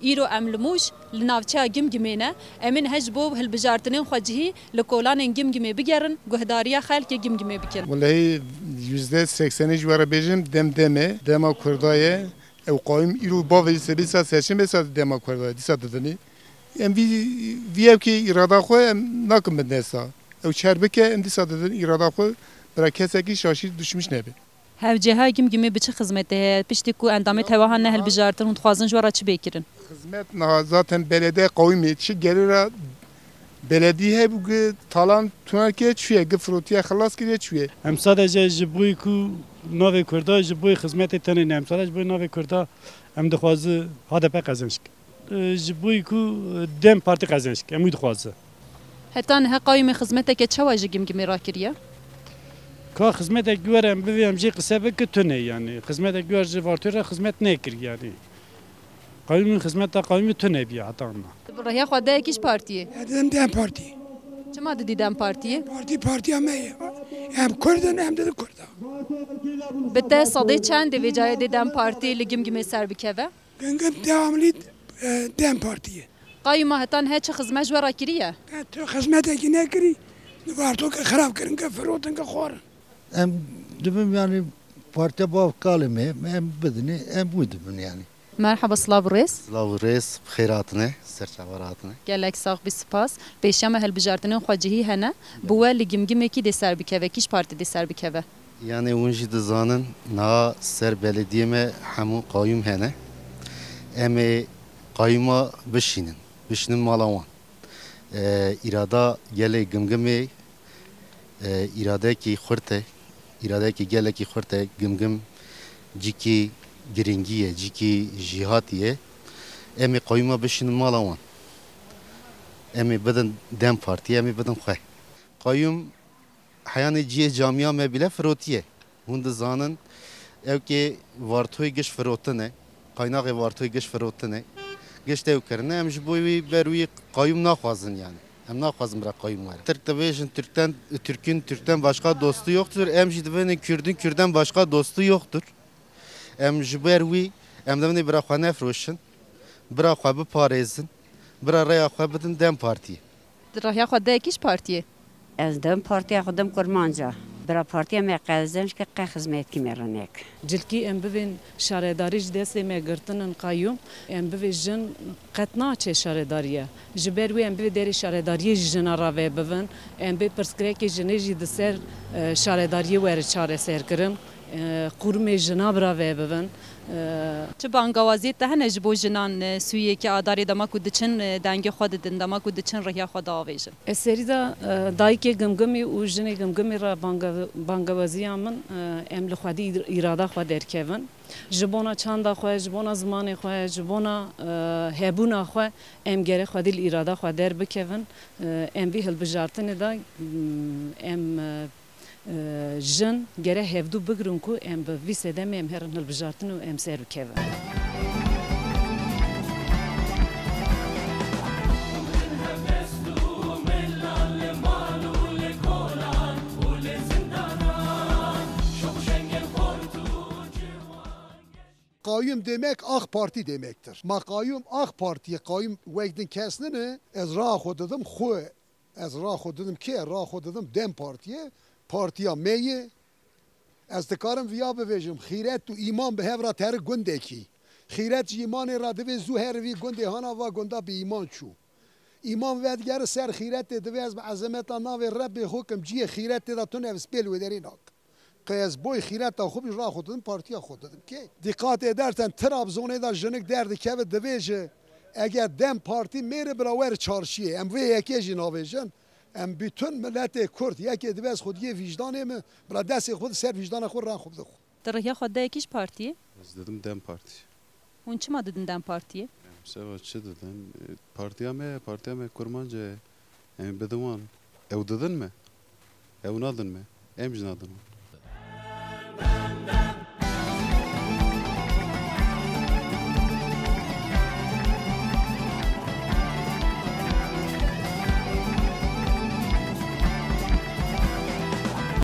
ایرو املموش لناوچه گمگمینه امن هجبو هالبجارتنین خواجهی لکولان گمگمی بگرن گهداریا خلک گمگمی بکن. والله %80 جواره بجم دما کردایه او قایم ایرو با وی سبیسا سرچین بسا دما کردایه دیسا دادنی ام وی که اراده خو ناکم بدنسا او چربکه ام دیسا دادن اراده خو برای کسی که شاشی دشمش نبی. هفجها گمگمی بچه خدمته پشتی کو اندامه تواه نه هالبجارتن و خوازن جوارا چه بکرن. خدمت نه zaten belediye قومی چی گلیره belediye bu talan Türkiye çüye gfrotiye خلاص kiriye çüye. Hem sadece jibuy ku nave kurda jibuy hizmeti tane nem sadece jibuy nave kurda hem de xwazı HDP kazanışk. Jibuy ku dem parti kazanışk hem de xwazı. Hatta ne قایم خدمته که چه واجه گمگمی را کریه؟ Ka hizmete güverem bivem jî qisebe ki tune yani. Hizmete güver ji vartore hizmet ne kir yani. Kayımın hizmete kayımı tune bir hatta. راه خدا یکیش پارتیه. Dedim dem parti. چما دیدم پارتیه؟ Parti ama hem Kürt'ün hem de Kürt'ün. بته صدای چند ویجای دیدم پارتی لگمگمی سر بکوه؟ Güngüm devamlı dem partiye. قایم هتان هیچ خدمت جوارا کریه؟ Hizmete ki ne kiri? Varto ki xarab kirin ki firotun ki xorun. Em dibim yani parti bav kalemi em bedini em bu dibim yani. مرحبا صلاب الرئيس. صلاح الرئيس بخيراتنا سرچاوراتنا. گلک ساق بی سپاس. پیشم هالبجارتنین خواجهی هنه بوا لگمگمی کی دسر بکوه کیش پارتی دسر بکوه؟ Yani unji dizanın na ser belediye me hamu qayyum hene. Eme qayyuma bişinin malawan. İrada gele gımgıme irade ki xurte irade ki gele ki xurte gımgım ciki giringiye ciki jihatiye eme qayyuma bişinin malawan. Eme beden dem partiye eme beden xwe. Qayyum hayani ciye camia me bile firotiye. Hund zanın ev ki vartoy geç firotene, kaynağı vartoy geç firotene. Geç dev kerine em jboy beruy qayyum naxwazın yani. Em naxwazın bırak qayyum var. Türk devejin Türk'ten başka dostu yoktur. Em jidvenin Kürt'den başka dostu yoktur. Em jberuy em devne bırak xane froşun. Bırak xwe parezin. Bırak raya xwe bidin dem partiye. راه خدا یکیش پارتیه. از دم پارتی خودم کرمانجا برا پارتی می قازمش که قه خدمت کی میرنک جلکی ام ببین شهرداریش دست می گرتنن قیوم ام ببین قطنا چه شهرداریه جبروی ام ببین دری شهرداری جنا را و ببین ام ببین پرسکره که جنیجی دسر شهرداری ور چاره سر کرن قرم جنا برا و ببین چه بانگوازی ته نه جبو جنان سویه که آداری دما کو دچن دنگ خود دن دما کو دچن ریا خدا آویژن اسری دا دای که گمگمی و جنی گمگمی را بانگوازی امن ام لخوادی اراده خود درکون جبونا چند خو جبونا زمان خو جبونا هبونا خو ام گره خودی اراده خود در بکون ام وی هل بجارتن دا ام جن گره هفدو بگرون کو ام به ویسه ام هرن هل بجارتن و ام سر بکون Qayyum demek AK Parti demektir. Ma qayyum AK Parti'ye qayyum vektin kesnini ez ra xodadım xu ez ra xodadım ki ra xodadım Dem Parti'ye partiya meye ez dikarim viya bevejim xiret tu iman be hevra ter gundeki xiret iman ra deve zu her vi gunde hana va gunda bi iman çu iman vedger ser xiret deve ez be azameta nave rabbi hukum ciye xiret da tun ev spel vederinak قیز بوی خیرت تا خوبی راه خودم پارتیا خود دادم که دقت edersen Trabzon'da da jenik derdi که دویجه اگر دم پارتی میره براور چارشیه ام وی یکی جناویجن ام bütün millet Kürt یکی دویز خودی وجدانه mi برا دست خود سر وجدان خود راه خود خود راه خدا یکیش پارتیه از dedim dem parti اون چه ما دیدن پارتیه سوا چه dedim partiyame kurmanca em bedewan ev dedin mi ev nadın mı em jnadın mı